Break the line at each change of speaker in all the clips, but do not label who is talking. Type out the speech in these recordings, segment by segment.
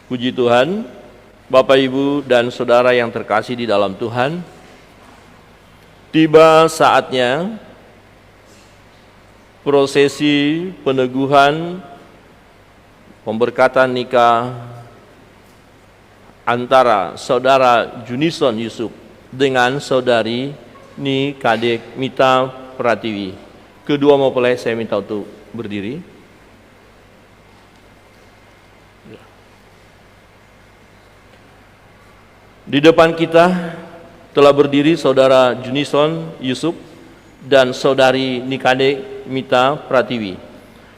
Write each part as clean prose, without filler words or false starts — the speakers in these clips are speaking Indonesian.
Puji Tuhan, Bapak, Ibu, dan Saudara yang terkasih di dalam Tuhan. Tiba saatnya prosesi peneguhan pemberkatan nikah antara Saudara Junison Yusuf dengan Saudari Nikadek Mita Pratiwi. Kedua mempelai saya minta untuk berdiri. Di depan kita telah berdiri Saudara Junison Yusuf dan Saudari Nikadek Mita Pratiwi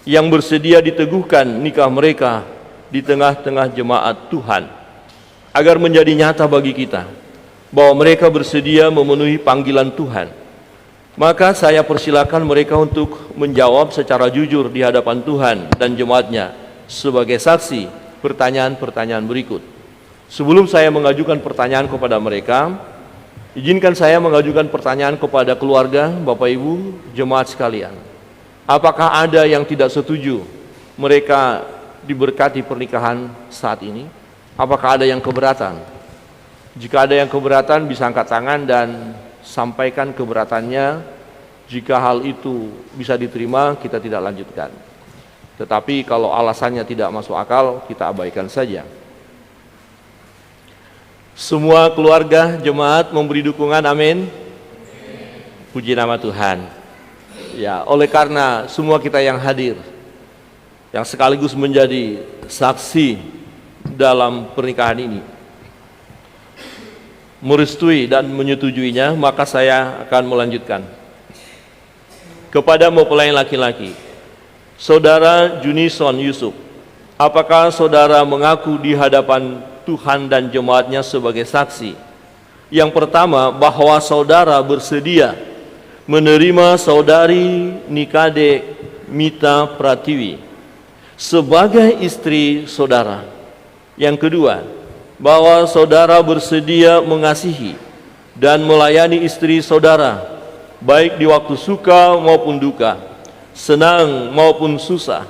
yang bersedia diteguhkan nikah mereka di tengah-tengah jemaat Tuhan, agar menjadi nyata bagi kita bahwa mereka bersedia memenuhi panggilan Tuhan. Maka saya persilakan mereka untuk menjawab secara jujur di hadapan Tuhan dan jemaatnya sebagai saksi pertanyaan-pertanyaan berikut. Sebelum saya mengajukan pertanyaan kepada mereka, izinkan saya mengajukan pertanyaan kepada keluarga, Bapak Ibu, jemaat sekalian. Apakah ada yang tidak setuju mereka diberkati pernikahan saat ini? Apakah ada yang keberatan? Jika ada yang keberatan, bisa angkat tangan dan sampaikan keberatannya. Jika hal itu bisa diterima, kita tidak lanjutkan. Tetapi kalau alasannya tidak masuk akal, kita abaikan saja. Semua keluarga jemaat memberi dukungan, amin. Puji nama Tuhan. Ya, oleh karena semua kita yang hadir, yang sekaligus menjadi saksi dalam pernikahan ini, merestui dan menyetujuinya, maka saya akan melanjutkan. Kepada mempelai laki-laki, Saudara Junison Yusuf, apakah saudara mengaku di hadapan Tuhan dan jemaatnya sebagai saksi? Yang pertama, bahwa saudara bersedia menerima Saudari Nikadek Mita Pratiwi sebagai istri saudara. Yang kedua, bahwa saudara bersedia mengasihi dan melayani istri saudara, baik di waktu suka maupun duka, senang maupun susah,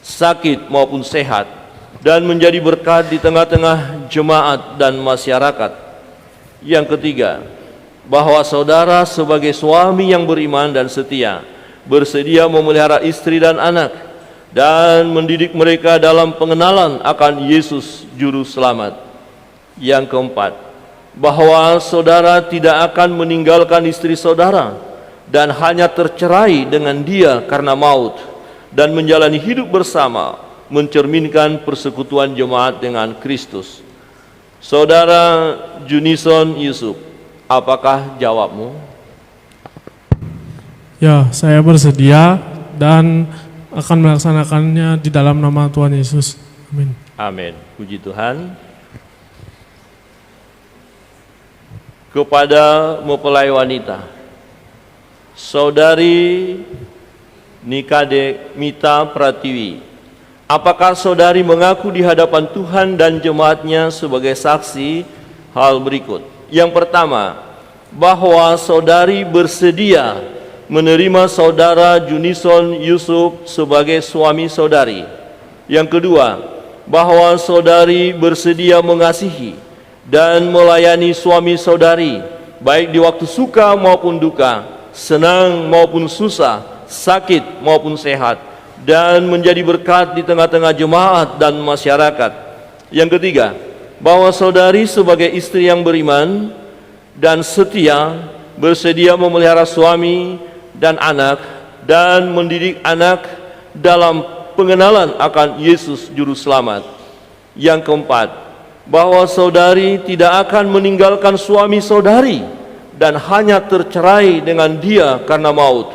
sakit maupun sehat, dan menjadi berkat di tengah-tengah jemaat dan masyarakat. Yang ketiga, bahwa saudara sebagai suami yang beriman dan setia bersedia memelihara istri dan anak dan mendidik mereka dalam pengenalan akan Yesus Juru Selamat. Yang keempat, bahwa saudara tidak akan meninggalkan istri saudara dan hanya tercerai dengan dia karena maut, dan menjalani hidup bersama mencerminkan persekutuan jemaat dengan Kristus. Saudara Junison Yusuf, apakah jawabmu?
Ya, saya bersedia dan akan melaksanakannya di dalam nama Tuhan Yesus. Amin.
Amin. Puji Tuhan. Kepada mempelai wanita, Saudari Nikadek Mita Pratiwi, apakah saudari mengaku di hadapan Tuhan dan jemaatnya sebagai saksi hal berikut? Yang pertama, bahwa saudari bersedia menerima Saudara Junison Yusuf sebagai suami saudari. Yang kedua, bahwa saudari bersedia mengasihi dan melayani suami saudari, baik di waktu suka maupun duka, senang maupun susah, sakit maupun sehat, dan menjadi berkat di tengah-tengah jemaat dan masyarakat. Yang ketiga, bahwa saudari sebagai istri yang beriman dan setia bersedia memelihara suami dan anak dan mendidik anak dalam pengenalan akan Yesus Juru Selamat. Yang keempat, bahwa saudari tidak akan meninggalkan suami saudari dan hanya tercerai dengan dia karena maut,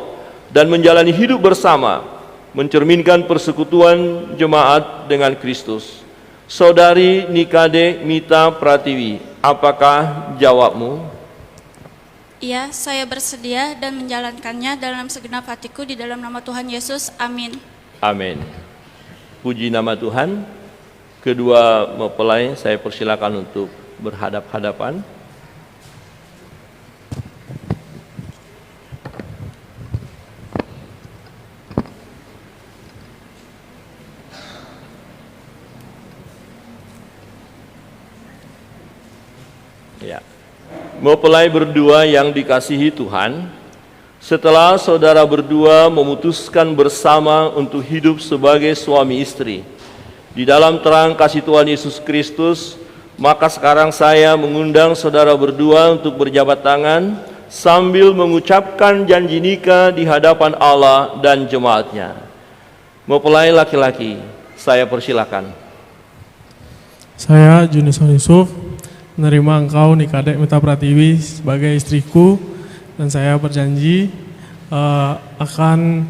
dan menjalani hidup bersama mencerminkan persekutuan jemaat dengan Kristus. Saudari Nikadek Mita Pratiwi, apakah jawabmu?
Iya, saya bersedia dan menjalankannya dalam segenap hatiku di dalam nama Tuhan Yesus. Amin.
Amin. Puji nama Tuhan. Kedua mempelai saya persilakan untuk berhadap-hadapan. Ya. Mempelai berdua yang dikasihi Tuhan, setelah saudara berdua memutuskan bersama untuk hidup sebagai suami istri di dalam terang kasih Tuhan Yesus Kristus, maka sekarang saya mengundang saudara berdua untuk berjabat tangan sambil mengucapkan janji nikah di hadapan Allah dan jemaatnya. Mempelai laki-laki, saya persilakan.
Saya Junison Yusuf menerima engkau Nikadek Mita Pratiwi sebagai istriku, dan saya berjanji akan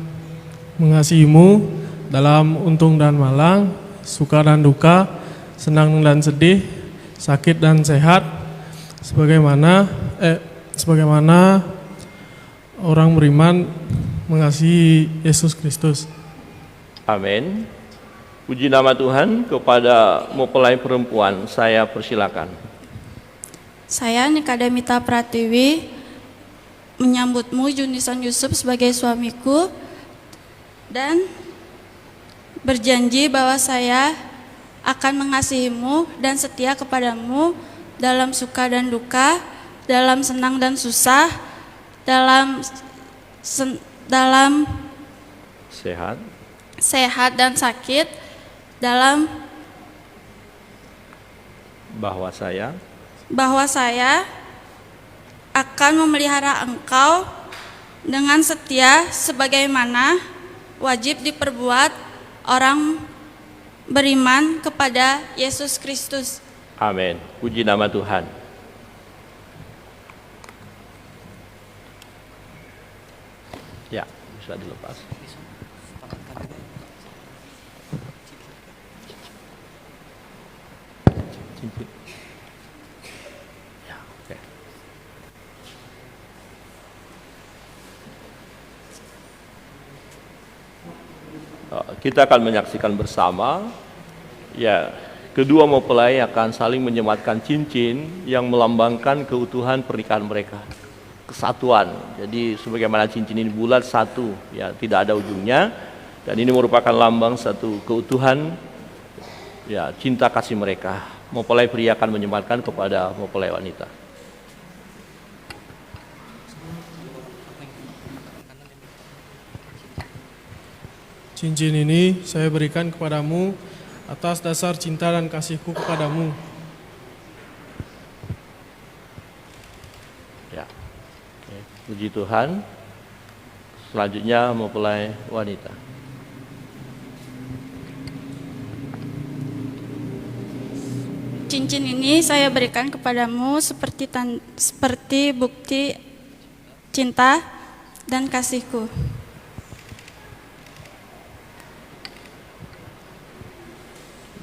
mengasihimu dalam untung dan malang, suka dan duka, senang dan sedih, sakit dan sehat, sebagaimana orang beriman mengasihi Yesus Kristus.
Amin. Puji nama Tuhan. Kepada mempelai perempuan, saya persilakan.
Saya Nikadek Mita Pratiwi menyambutmu Junison Yusuf sebagai suamiku dan berjanji bahwa saya akan mengasihimu dan setia kepadamu dalam suka dan duka, dalam senang dan susah, dalam sehat dan sakit, dalam
bahwa saya akan memelihara engkau dengan setia sebagaimana wajib diperbuat orang beriman kepada Yesus Kristus. Amin. Puji nama Tuhan. Ya, bisa dilepas. Cincin. Ya, oke. Kita akan menyaksikan bersama, ya, kedua mempelai akan saling menyematkan cincin yang melambangkan keutuhan pernikahan mereka, kesatuan. Jadi sebagaimana cincin ini bulat satu, ya, tidak ada ujungnya, dan ini merupakan lambang satu keutuhan, ya, cinta kasih mereka. Mempelai pria akan menyematkan kepada mempelai wanita.
Cincin ini saya berikan kepadamu atas dasar cinta dan kasihku kepadamu.
Ya, oke. Puji Tuhan. Selanjutnya mempelai wanita.
Cincin ini saya berikan kepadamu seperti bukti cinta dan kasihku.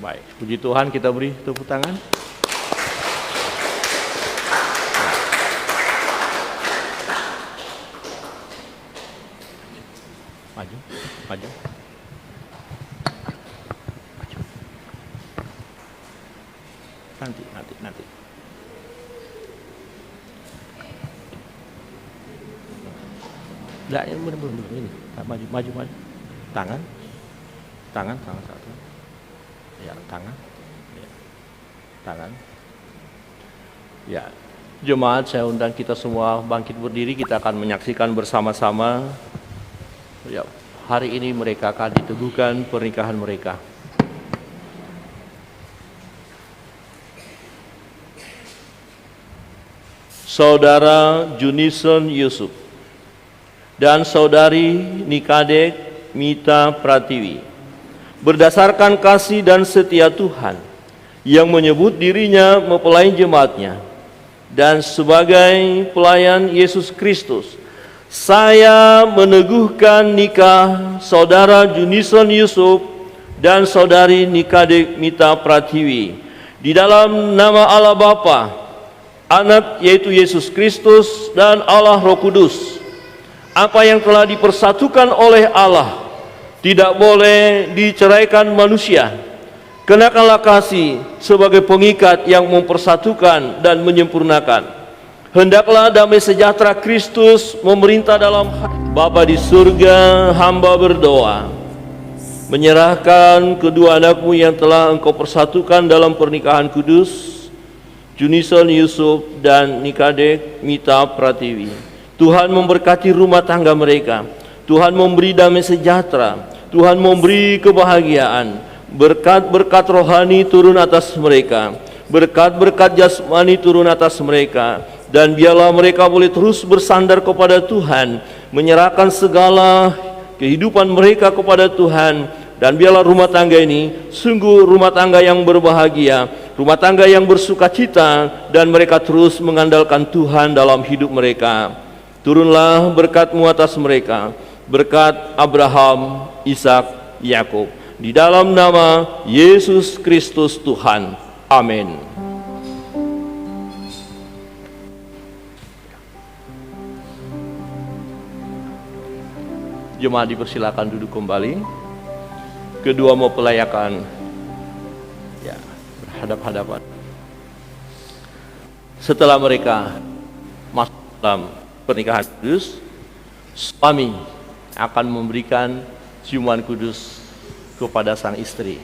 Baik, puji Tuhan, kita beri tepuk tangan. Maju, maju. Nanti. Enggak, ini belum ini. Maju. Tangan satu. Ya, tangan. Ya. Tangan. Ya. Jemaat, saya undang kita semua bangkit berdiri, kita akan menyaksikan bersama-sama. Ya, hari ini mereka akan diteguhkan pernikahan mereka. Saudara Junison Yusuf dan saudari Nikadek Mita Pratiwi, berdasarkan kasih dan setia Tuhan yang menyebut dirinya mempelai jemaatnya dan sebagai pelayan Yesus Kristus, saya meneguhkan nikah saudara Junison Yusuf dan saudari Nikadek Mita Pratiwi di dalam nama Allah Bapa, Anak yaitu Yesus Kristus, dan Allah Roh Kudus. Apa yang telah dipersatukan oleh Allah tidak boleh diceraikan manusia. Kenakanlah kasih sebagai pengikat yang mempersatukan dan menyempurnakan. Hendaklah damai sejahtera Kristus memerintah dalam hati. Bapa di surga, hamba berdoa menyerahkan kedua anakmu yang telah engkau persatukan dalam pernikahan kudus Junison Yusuf, dan Nikadek Mita Pratiwi. Tuhan memberkati rumah tangga mereka. Tuhan memberi damai sejahtera. Tuhan memberi kebahagiaan. Berkat-berkat rohani turun atas mereka. Berkat-berkat jasmani turun atas mereka. Dan biarlah mereka boleh terus bersandar kepada Tuhan, menyerahkan segala kehidupan mereka kepada Tuhan. Dan biarlah rumah tangga ini sungguh rumah tangga yang berbahagia, rumah tangga yang bersukacita, dan mereka terus mengandalkan Tuhan dalam hidup mereka. Turunlah berkat-Mu atas mereka, berkat Abraham, Ishak, Yakub, di dalam nama Yesus Kristus Tuhan. Amin. Jemaat dipersilakan duduk kembali. Kedua mempelayakan ya, berhadap-hadapan. Setelah mereka masuk dalam pernikahan kudus, suami akan memberikan ciuman kudus kepada sang istri.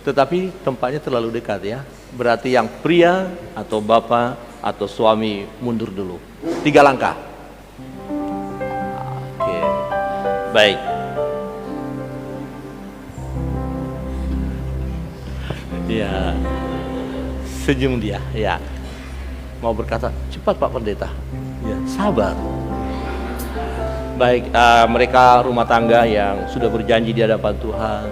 Tetapi tempatnya terlalu dekat ya. Berarti yang pria atau bapak atau suami mundur dulu. 3 langkah. Oke. Baik. Ya, senyum dia, ya. Mau berkata, cepat Pak Pendeta. Ya, sabar. Baik, mereka rumah tangga yang sudah berjanji di hadapan Tuhan,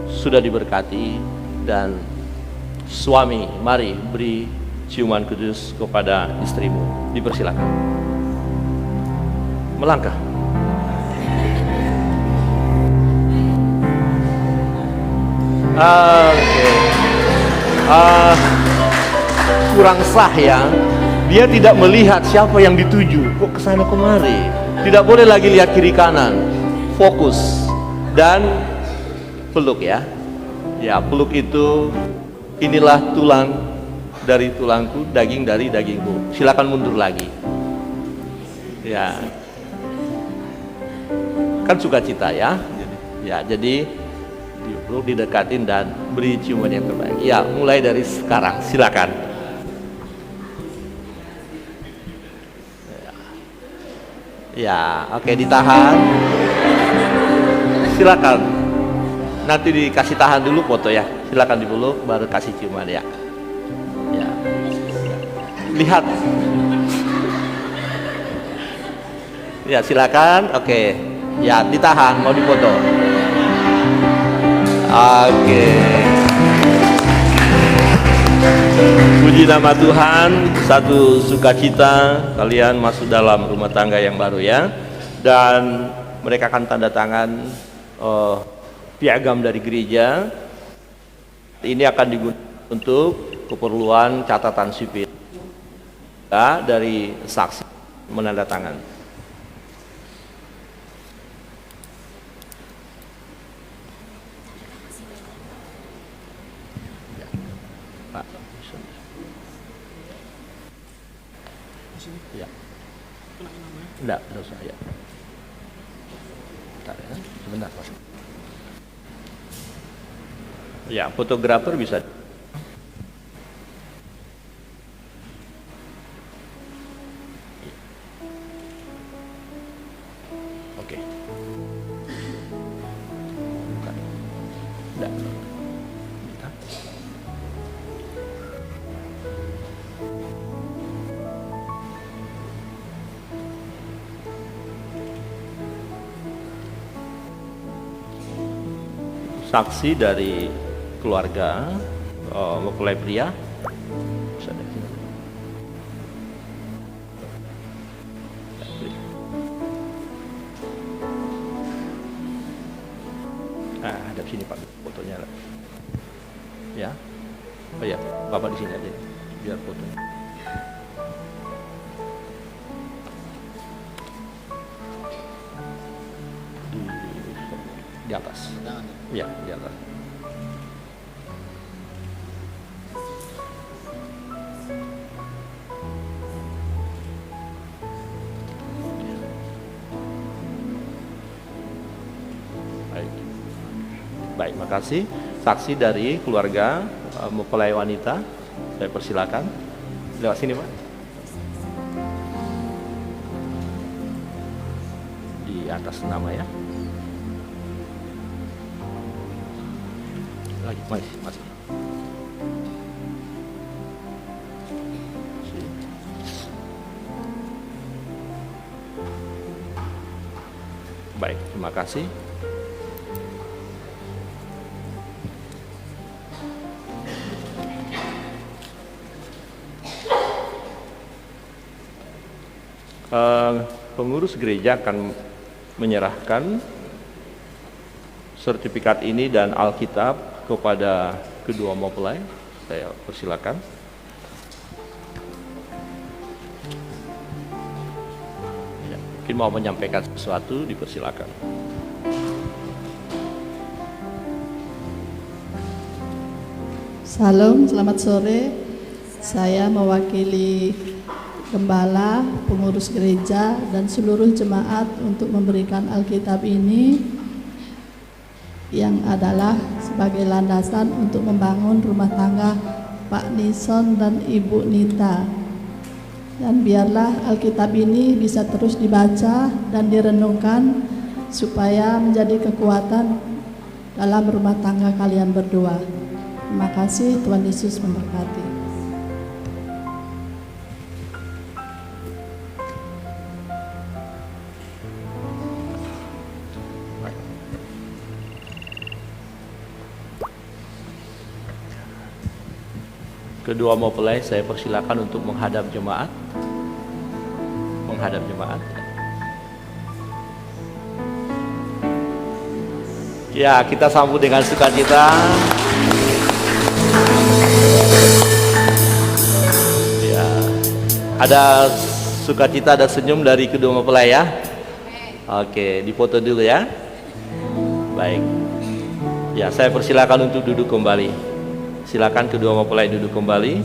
sudah diberkati, dan suami, mari beri ciuman kudus kepada istrimu. Dipersilakan. Melangkah. Kurang sah ya. Dia tidak melihat siapa yang dituju. Kok kesana kemari? Tidak boleh lagi lihat kiri kanan. Fokus dan peluk ya. Ya, peluk itu inilah tulang dari tulangku, daging dari dagingku. Silakan mundur lagi. Ya. Kan sukacita ya. Ya, jadi perlu didekatin dan beri ciuman yang terbaik. Ya, mulai dari sekarang, silakan. Ya, oke, ditahan. Silakan. Nanti dikasih tahan dulu foto ya. Silakan dipeluk, baru kasih ciuman ya. Ya. Lihat. Ya, silakan. Oke. Ya, ditahan, mau difoto. Oke. Puji nama Tuhan, satu sukacita kalian masuk dalam rumah tangga yang baru ya. Dan mereka akan tanda tangan piagam dari gereja. Ini akan digunakan untuk keperluan catatan sipil ya, dari saksi menandatangan. Ya. Enggak usah ya. Bentar ya, sebentar Mas. Ya, fotografer bisa. Oke. Bukan. Enggak. Bentar. Saksi dari keluarga mempelai pria. Hadap sini Pak, fotonya ya. Oh ya, Bapak di sini aja biar fotonya. Di atas. Ya, di atas. Baik. Baik, makasih. Saksi dari keluarga mempelai wanita, saya persilakan. Lewat sini, Pak. Di atas nama ya. Lagi, masih. Baik, terima kasih. Pengurus gereja akan menyerahkan sertifikat ini dan Alkitab kepada kedua mempelai. Saya persilakan. Ya, mungkin mau menyampaikan sesuatu, dipersilakan.
Salam, selamat sore. Saya mewakili gembala, pengurus gereja, dan seluruh jemaat untuk memberikan Alkitab ini yang adalah sebagai landasan untuk membangun rumah tangga Pak Nison dan Ibu Nita. Dan biarlah Alkitab ini bisa terus dibaca dan direnungkan supaya menjadi kekuatan dalam rumah tangga kalian berdua. Terima kasih, Tuhan Yesus memberkati.
Kedua mempelai saya persilakan untuk menghadap jemaat. Ya, kita sambut dengan sukacita. Ya, ada sukacita, ada senyum dari kedua mempelai ya. Oke, dipoto dulu ya. Baik. Ya, saya persilakan untuk duduk kembali. Silakan kedua mempelai duduk kembali.